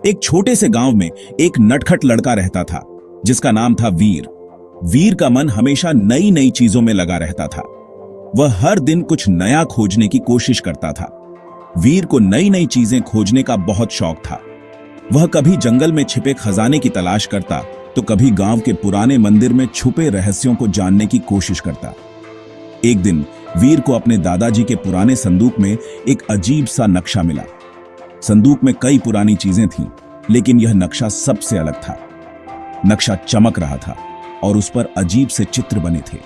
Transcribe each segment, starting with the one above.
एक छोटे से गांव में एक नटखट लड़का रहता था जिसका नाम था वीर। वीर का मन हमेशा नई नई चीजों में लगा रहता था। वह हर दिन कुछ नया खोजने की कोशिश करता था। वीर को नई नई चीजें खोजने का बहुत शौक था। वह कभी जंगल में छिपे खजाने की तलाश करता तो कभी गांव के पुराने मंदिर में छुपे रहस्यों को जानने की कोशिश करता। एक दिन वीर को अपने दादाजी के पुराने संदूक में एक अजीब सा नक्शा मिला। संदूक में कई पुरानी चीजें थीं, लेकिन यह नक्शा सबसे अलग था। नक्शा चमक रहा था और उस पर अजीब से चित्र बने थे।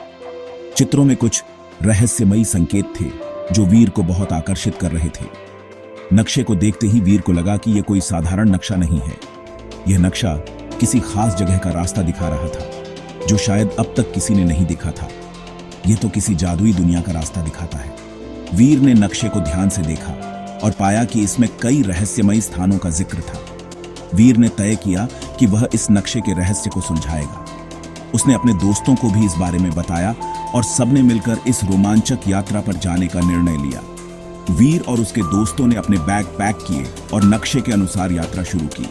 चित्रों में कुछ रहस्यमयी संकेत थे जो वीर को बहुत आकर्षित कर रहे थे। नक्शे को देखते ही वीर को लगा कि यह कोई साधारण नक्शा नहीं है। यह नक्शा किसी खास जगह का रास्ता दिखा रहा था जो शायद अब तक किसी ने नहीं देखा था। यह तो किसी जादुई दुनिया का रास्ता दिखाता है। वीर ने नक्शे को ध्यान से देखा और पाया कि इसमें कई रहस्यमयी स्थानों का जिक्र था। वीर ने तय किया कि वह इस नक्शे के रहस्य को सुलझाएगा। उसने अपने दोस्तों को भी इस बारे में बताया और सबने मिलकर इस रोमांचक यात्रा पर जाने का निर्णय लिया। वीर और उसके दोस्तों ने अपने बैग पैक किए और नक्शे के अनुसार यात्रा शुरू की।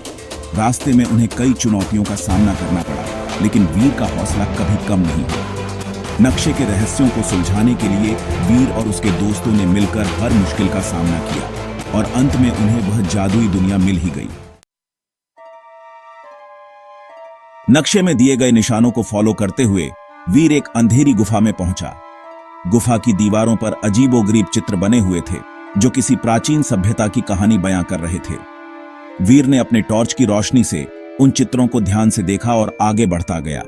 रास्ते में उन्हें कई चुनौतियों का सामना करना पड़ा, लेकिन वीर का हौसला कभी कम नहीं हुआ। नक्शे के रहस्यों को सुलझाने के लिए वीर और उसके दोस्तों ने मिलकर हर मुश्किल का सामना किया और अंत में उन्हें वह जादुई दुनिया मिल ही गई। नक्शे में दिए गए निशानों को फॉलो करते हुए वीर एक अंधेरी गुफा में पहुंचा। गुफा की दीवारों पर अजीबोगरीब चित्र बने हुए थे जो किसी प्राचीन सभ्यता की कहानी बयां कर रहे थे। वीर ने अपने टॉर्च की रोशनी से उन चित्रों को ध्यान से देखा और आगे बढ़ता गया।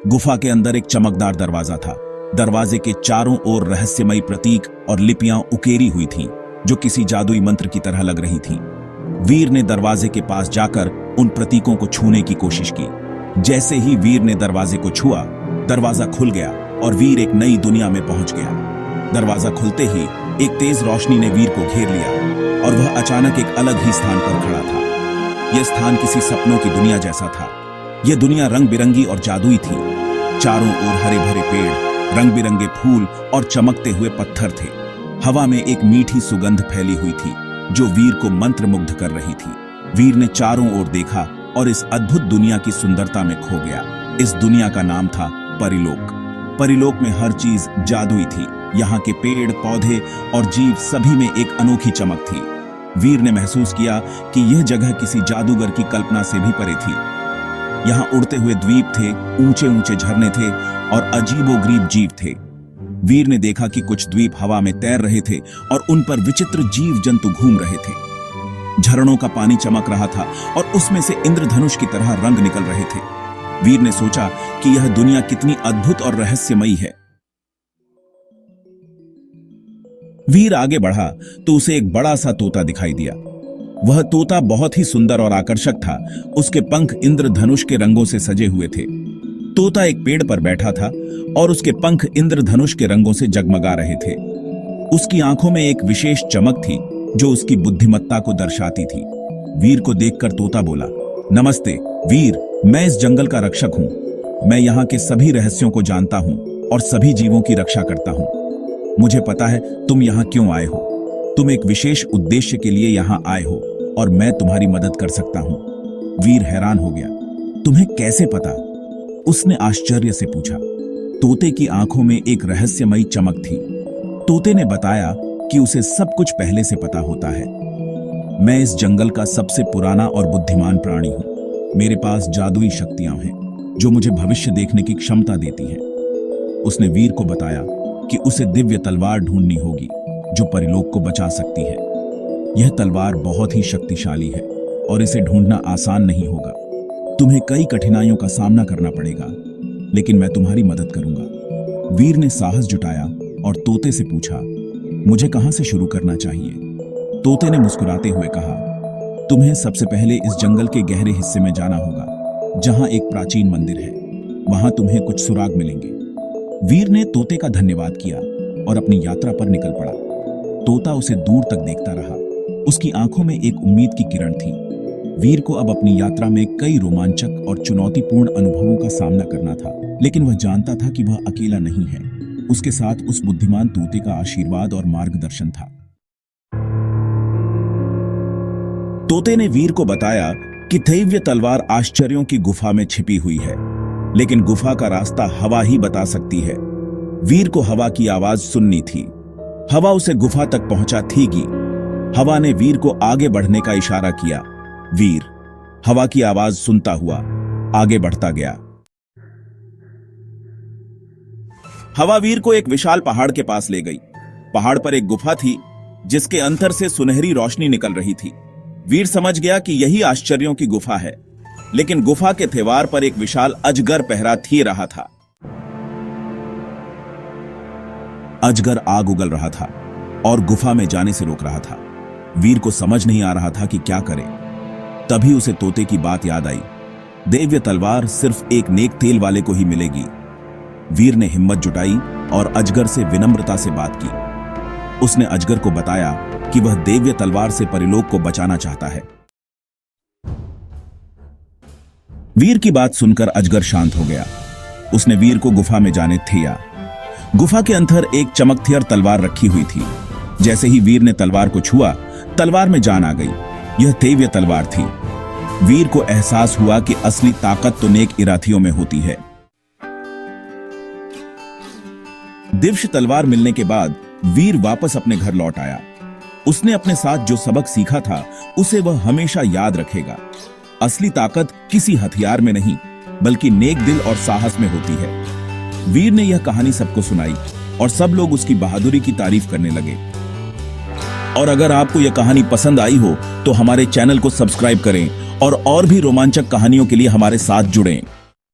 गुफा के अंदर एक चमकदार दरवाजा था। दरवाजे के चारों ओर रहस्यमयी प्रतीक और लिपियां उकेरी हुई थीं, जो किसी जादुई मंत्र की तरह लग रही थीं। वीर ने दरवाजे के पास जाकर उन प्रतीकों को छूने की कोशिश की। जैसे ही वीर ने दरवाजे को छुआ, दरवाजा खुल गया और वीर एक नई दुनिया में पहुंच गया। दरवाजा खुलते ही एक तेज रोशनी ने वीर को घेर लिया और वह अचानक एक अलग ही स्थान पर खड़ा था। यह स्थान किसी सपनों की दुनिया जैसा था। यह दुनिया रंग बिरंगी और जादुई थी। चारों ओर हरे भरे पेड़, रंग बिरंगे फूल और चमकते हुए पत्थर थे। हवा में एक मीठी सुगंध फैली हुई थी जो वीर को मंत्रमुग्ध कर रही थी। वीर ने चारों ओर देखा और इस अद्भुत दुनिया की सुंदरता में खो गया। इस दुनिया का नाम था परिलोक। परिलोक में हर चीज जादुई थी। यहाँ के पेड़, पौधे और जीव सभी में एक अनोखी चमक थी। वीर ने महसूस किया कि यह जगह किसी जादूगर की कल्पना से भी परे थी। यहाँ उड़ते हुए द्वीप थे, ऊंचे ऊंचे झरने थे और अजीबोगरीब जीव थे। वीर ने देखा कि कुछ द्वीप हवा में तैर रहे थे और उन पर विचित्र जीव जंतु घूम रहे थे। झरनों का पानी चमक रहा था और उसमें से इंद्रधनुष की तरह रंग निकल रहे थे। वीर ने सोचा कि यह दुनिया कितनी अद्भुत और रहस्यमयी है। वीर आगे बढ़ा तो उसे एक बड़ा सा तोता दिखाई दिया। वह तोता बहुत ही सुंदर और आकर्षक था। उसके पंख इंद्रधनुष के रंगों से सजे हुए थे। तोता एक पेड़ पर बैठा था और उसके पंख इंद्रधनुष के रंगों से जगमगा रहे थे। उसकी आंखों में एक विशेष चमक थी जो उसकी बुद्धिमत्ता को दर्शाती थी। वीर को देखकर तोता बोला, नमस्ते वीर, मैं इस जंगल का रक्षक हूँ। मैं यहाँ के सभी रहस्यों को जानता हूँ और सभी जीवों की रक्षा करता हूँ। मुझे पता है तुम यहाँ क्यों आए हो। तुम एक विशेष उद्देश्य के लिए यहाँ आए हो और मैं तुम्हारी मदद कर सकता हूँ। वीर हैरान हो गया। तुम्हें कैसे पता? उसने आश्चर्य से पूछा। तोते की आंखों में एक रहस्यमयी चमक थी। तोते ने बताया कि उसे सब कुछ पहले से पता होता है। मैं इस जंगल का सबसे पुराना और बुद्धिमान प्राणी हूँ। मेरे पास जादुई शक्तियां हैं जो मुझे भविष्य देखने की क्षमता देती हैं। उसने वीर को बताया कि उसे दिव्य तलवार ढूंढनी होगी जो परिलोक को बचा सकती है। यह तलवार बहुत ही शक्तिशाली है और इसे ढूंढना आसान नहीं होगा। तुम्हें कई कठिनाइयों का सामना करना पड़ेगा, लेकिन मैं तुम्हारी मदद करूंगा। वीर ने साहस जुटाया और तोते से पूछा, मुझे कहां से शुरू करना चाहिए? तोते ने मुस्कुराते हुए कहा, तुम्हें सबसे पहले इस जंगल के गहरे हिस्से में जाना होगा जहां एक प्राचीन मंदिर है। वहां तुम्हें कुछ सुराग मिलेंगे। वीर ने तोते का धन्यवाद किया और अपनी यात्रा पर निकल पड़ा। तोता उसे दूर तक देखता रहा। उसकी आंखों में एक उम्मीद की किरण थी। वीर को अब अपनी यात्रा में कई रोमांचक और चुनौतीपूर्ण अनुभवों का सामना करना था, लेकिन वह जानता था कि वह अकेला नहीं है। उसके साथ उस बुद्धिमान तोते का आशीर्वाद और मार्गदर्शन था। तोते ने वीर को बताया कि दैव्य तलवार आश्चर्यों की गुफा में छिपी हुई है, लेकिन गुफा का रास्ता हवा ही बता सकती है। वीर को हवा की आवाज सुननी थी। हवा उसे गुफा तक पहुंचा थीगी। हवा ने वीर को आगे बढ़ने का इशारा किया। वीर हवा की आवाज सुनता हुआ आगे बढ़ता गया। हवा वीर को एक विशाल पहाड़ के पास ले गई। पहाड़ पर एक गुफा थी जिसके अंदर से सुनहरी रोशनी निकल रही थी। वीर समझ गया कि यही आश्चर्यों की गुफा है, लेकिन गुफा के दीवार पर एक विशाल अजगर पहरा थी रहा था। अजगर आग उगल रहा था और गुफा में जाने से रोक रहा था। वीर को समझ नहीं आ रहा था कि क्या करे। तभी उसे तोते की बात याद आई। दैव्य तलवार सिर्फ एक नेक तेल वाले को ही मिलेगी। वीर ने हिम्मत जुटाई और अजगर से विनम्रता से बात की। उसने अजगर को बताया कि वह दैव्य तलवार से परिलोक को बचाना चाहता है। वीर की बात सुनकर अजगर शांत हो गया। उसने वीर को गुफा में जाने दिया। गुफा के अंदर एक चमकती तलवार रखी हुई थी। जैसे ही वीर ने तलवार को छुआ, तलवार में जान आ गई। यह दैव्य तलवार थी। वीर को एहसास हुआ कि असली ताकत तो नेक इरादियों में होती है। दिव्य तलवार मिलने के बाद वीर वापस अपने घर लौट आया। उसने अपने साथ जो सबक सीखा था उसे वह हमेशा याद रखेगा। असली ताकत किसी हथियार में नहीं, बल्कि नेक दिल और साहस में होती है। वीर ने यह कहानी सबको सुनाई और सब लोग उसकी बहादुरी की तारीफ करने लगे। और अगर आपको यह कहानी पसंद आई हो तो हमारे चैनल को सब्सक्राइब करें और भी रोमांचक कहानियों के लिए हमारे साथ जुड़ें।